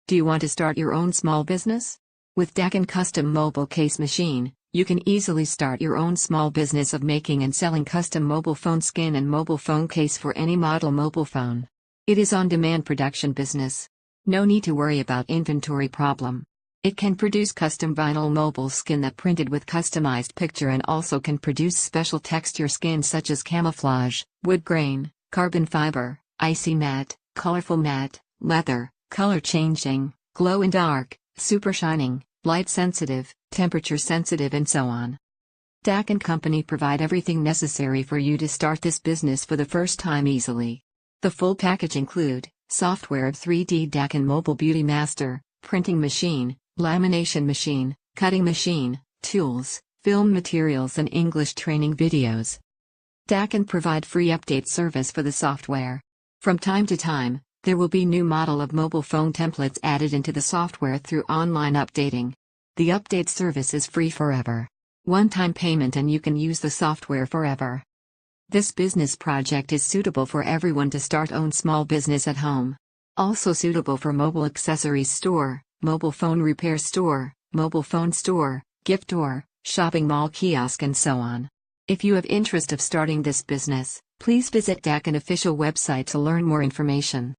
Do you want to start your own small business? With Daqin Custom Mobile Case Machine, you can easily start your own small business of making and selling custom mobile phone skin and mobile phone case for any model mobile phone. It is on-demand production business. No need to worry about inventory problem. It can produce custom vinyl mobile skin that printed with customized picture and also can produce special texture skin such as camouflage, wood grain, carbon fiber, icy matte, colorful matte, leather, color changing, glow in dark, super shining, light sensitive, temperature sensitive and so on. Daqin Company provide everything necessary for you to start this business for the first time easily. The full package include software of 3D Daqin Mobile Beauty Master, printing machine, lamination machine, cutting machine, tools, film materials and English training videos. Daqin provide free update service for the software. From time to time, there will be new model of mobile phone templates added into the software through online updating. The update service is free forever. One-time payment and you can use the software forever. This business project is suitable for everyone to start own small business at home. Also suitable for mobile accessories store, mobile phone repair store, mobile phone store, gift store, shopping mall kiosk and so on. If you have interest of starting this business, please visit Daqin official website to learn more information.